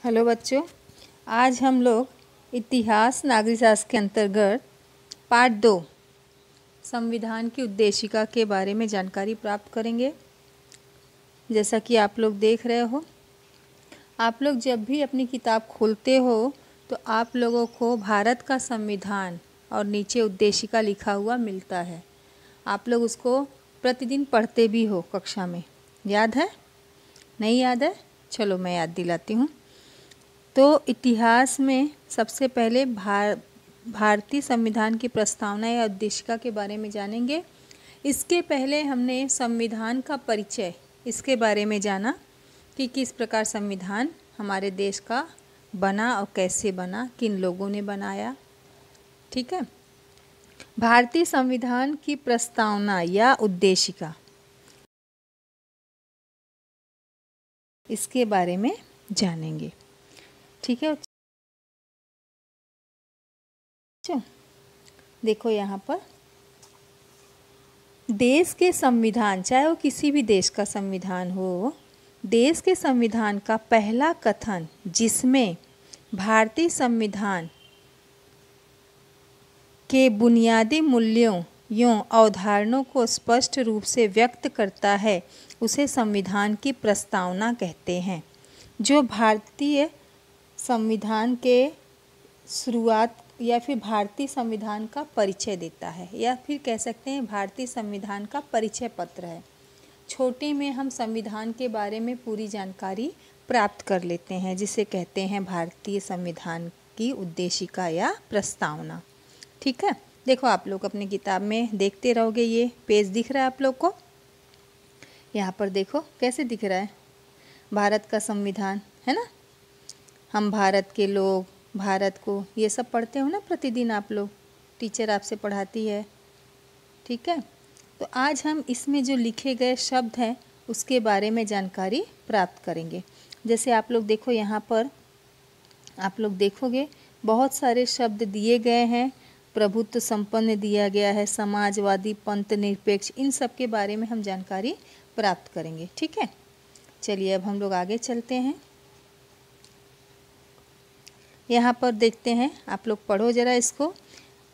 Hello बच्चों, आज हम लोग इतिहास नागरिक शास्त्र के अंतर्गत पार्ट 2 संविधान की उद्देशिका के बारे में जानकारी प्राप्त करेंगे। जैसा कि आप लोग देख रहे हो, आप लोग जब भी अपनी किताब खोलते हो तो आप लोगों को भारत का संविधान और नीचे उद्देशिका लिखा हुआ मिलता है। आप लोग उसको प्रतिदिन पढ़ते भी हो कक्षा में। याद है? नहीं याद है? चलो मैं याद दिलाती हूँ। तो इतिहास में सबसे पहले भारतीय संविधान की प्रस्तावना या उद्देशिका के बारे में जानेंगे। इसके पहले हमने संविधान का परिचय इसके बारे में जाना कि किस प्रकार संविधान हमारे देश का बना और कैसे बना, किन लोगों ने बनाया। ठीक है। भारतीय संविधान की प्रस्तावना या उद्देशिका, इसके बारे में जानेंगे। ठीक है। देखो यहाँ पर देश के संविधान, चाहे वो किसी भी देश का संविधान हो, देश के संविधान का पहला कथन जिसमें भारतीय संविधान के बुनियादी मूल्यों यों अवधारणाओं को स्पष्ट रूप से व्यक्त करता है, उसे संविधान की प्रस्तावना कहते हैं। जो भारतीय संविधान के शुरुआत या फिर भारतीय संविधान का परिचय देता है, या फिर कह सकते हैं भारतीय संविधान का परिचय पत्र है। छोटे में हम संविधान के बारे में पूरी जानकारी प्राप्त कर लेते हैं, जिसे कहते हैं भारतीय संविधान की उद्देशिका या प्रस्तावना। ठीक है। देखो आप लोग अपनी किताब में देखते रहोगे, ये पेज दिख रहा है आप लोग को। यहाँ पर देखो कैसे दिख रहा है, भारत का संविधान है ना। हम भारत के लोग, भारत को, ये सब पढ़ते हो ना प्रतिदिन आप लोग, टीचर आपसे पढ़ाती है। ठीक है। तो आज हम इसमें जो लिखे गए शब्द हैं उसके बारे में जानकारी प्राप्त करेंगे। जैसे आप लोग देखो, यहाँ पर आप लोग देखोगे बहुत सारे शब्द दिए गए हैं। प्रभुत्व संपन्न दिया गया है, समाजवादी, पंथ निरपेक्ष, इन सब के बारे में हम जानकारी प्राप्त करेंगे। ठीक है। चलिए अब हम लोग आगे चलते हैं। यहाँ पर देखते हैं, आप लोग पढ़ो जरा इसको।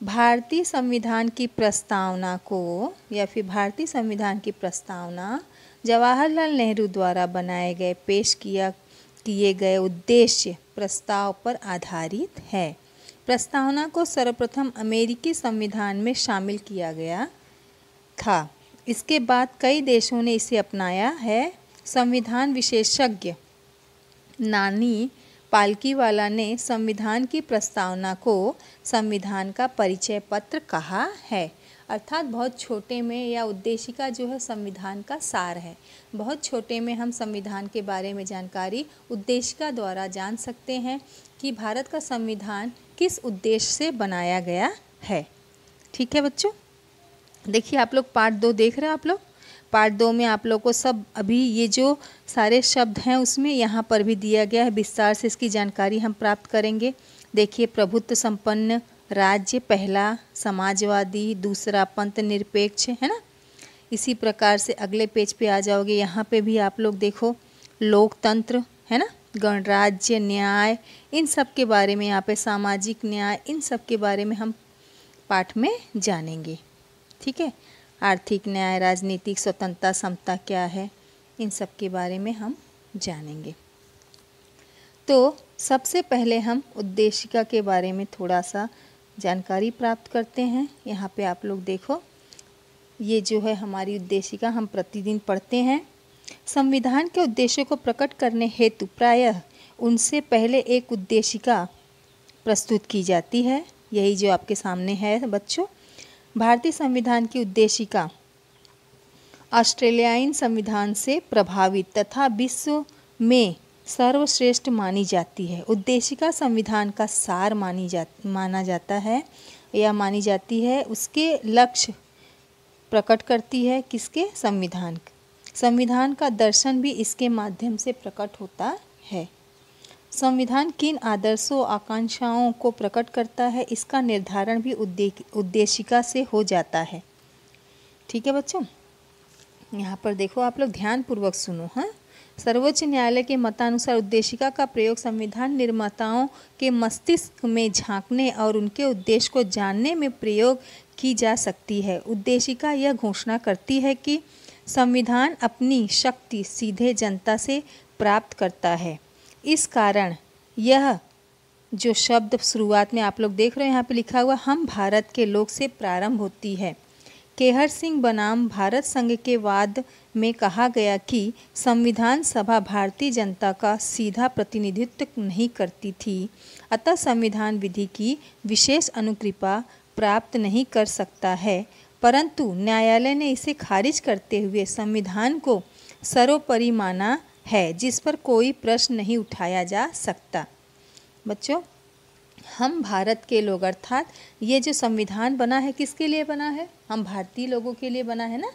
भारतीय संविधान की प्रस्तावना को या फिर भारतीय संविधान की प्रस्तावना जवाहरलाल नेहरू द्वारा बनाए गए पेश किए गए उद्देश्य प्रस्ताव पर आधारित है। प्रस्तावना को सर्वप्रथम अमेरिकी संविधान में शामिल किया गया था। इसके बाद कई देशों ने इसे अपनाया है। संविधान विशेषज्ञ नानी पालकीवाला ने संविधान की प्रस्तावना को संविधान का परिचय पत्र कहा है। अर्थात बहुत छोटे में, या उद्देशिका जो है संविधान का सार है। बहुत छोटे में हम संविधान के बारे में जानकारी उद्देशिका द्वारा जान सकते हैं कि भारत का संविधान किस उद्देश्य से बनाया गया है। ठीक है बच्चों, देखिए आप लोग पार्ट 2 देख रहे हैं। आप लोग पार्ट 2 में आप लोग को सब अभी ये जो सारे शब्द हैं उसमें यहाँ पर भी दिया गया है, विस्तार से इसकी जानकारी हम प्राप्त करेंगे। देखिए, प्रभुत्व संपन्न राज्य पहला, समाजवादी दूसरा, पंथ निरपेक्ष, है ना। इसी प्रकार से अगले पेज पे आ जाओगे, यहाँ पे भी आप लोग देखो लोकतंत्र, है ना, गणराज्य, न्याय, इन सब के बारे में, यहाँ पे सामाजिक न्याय, इन सब के बारे में हम पाठ में जानेंगे। ठीक है। आर्थिक न्याय, राजनीतिक स्वतंत्रता, समता क्या है, इन सब के बारे में हम जानेंगे। तो सबसे पहले हम उद्देशिका के बारे में थोड़ा सा जानकारी प्राप्त करते हैं। यहाँ पे आप लोग देखो, ये जो है हमारी उद्देशिका, हम प्रतिदिन पढ़ते हैं। संविधान के उद्देश्यों को प्रकट करने हेतु प्रायः उनसे पहले एक उद्देशिका प्रस्तुत की जाती है। यही जो आपके सामने है बच्चों। भारतीय संविधान की उद्देशिका ऑस्ट्रेलियाई संविधान से प्रभावित तथा विश्व में सर्वश्रेष्ठ मानी जाती है। उद्देशिका संविधान का सार माना जाता है या मानी जाती है। उसके लक्ष्य प्रकट करती है किसके? संविधान। संविधान का दर्शन भी इसके माध्यम से प्रकट होता है। संविधान किन आदर्शों आकांक्षाओं को प्रकट करता है, इसका निर्धारण भी उद्देशिका से हो जाता है। ठीक है बच्चों, यहाँ पर देखो आप लोग ध्यानपूर्वक सुनो। हाँ, सर्वोच्च न्यायालय के मतानुसार उद्देशिका का प्रयोग संविधान निर्माताओं के मस्तिष्क में झांकने और उनके उद्देश्य को जानने में प्रयोग की जा सकती है। उद्देशिका यह घोषणा करती है कि संविधान अपनी शक्ति सीधे जनता से प्राप्त करता है। इस कारण यह जो शब्द शुरुआत में आप लोग देख रहे हो यहाँ पे लिखा हुआ हम भारत के लोग से प्रारंभ होती है। केहर सिंह बनाम भारत संघ के वाद में कहा गया कि संविधान सभा भारतीय जनता का सीधा प्रतिनिधित्व नहीं करती थी, अतः संविधान विधि की विशेष अनुकृपा प्राप्त नहीं कर सकता है, परंतु न्यायालय ने इसे खारिज करते हुए संविधान को सर्वोपरि माना है, जिस पर कोई प्रश्न नहीं उठाया जा सकता। बच्चों, हम भारत के लोग अर्थात ये जो संविधान बना है किसके लिए बना है? हम भारतीय लोगों के लिए बना है ना।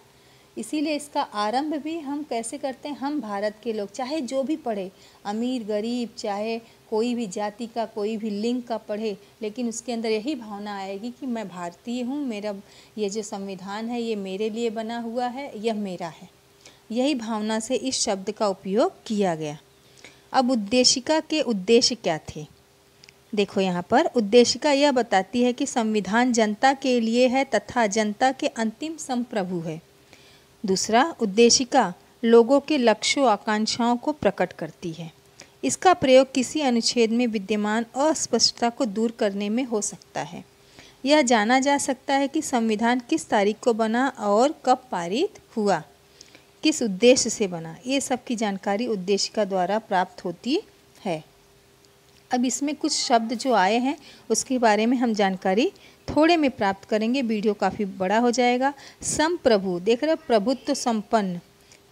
इसीलिए इसका आरंभ भी हम कैसे करते हैं? हम भारत के लोग, चाहे जो भी पढ़े, अमीर गरीब, चाहे कोई भी जाति का, कोई भी लिंग का पढ़े, लेकिन उसके अंदर यही भावना आएगी कि मैं भारतीय हूँ, मेरा ये जो संविधान है ये मेरे लिए बना हुआ है, यह मेरा है। यही भावना से इस शब्द का उपयोग किया गया। अब उद्देशिका के उद्देश्य क्या थे? देखो यहाँ पर उद्देशिका यह बताती है कि संविधान जनता के लिए है तथा जनता के अंतिम संप्रभु है। दूसरा, उद्देशिका लोगों के लक्ष्यों आकांक्षाओं को प्रकट करती है। इसका प्रयोग किसी अनुच्छेद में विद्यमान अस्पष्टता को दूर करने में हो सकता है। यह जाना जा सकता है कि संविधान किस तारीख को बना और कब पारित हुआ, किस उद्देश्य से बना, ये सब की जानकारी उद्देशिका द्वारा प्राप्त होती है। अब इसमें कुछ शब्द जो आए हैं उसके बारे में हम जानकारी थोड़े में प्राप्त करेंगे, वीडियो काफ़ी बड़ा हो जाएगा। संप्रभु, देख रहे हो, प्रभुत्व संपन्न।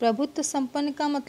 प्रभुत्व संपन्न का मतलब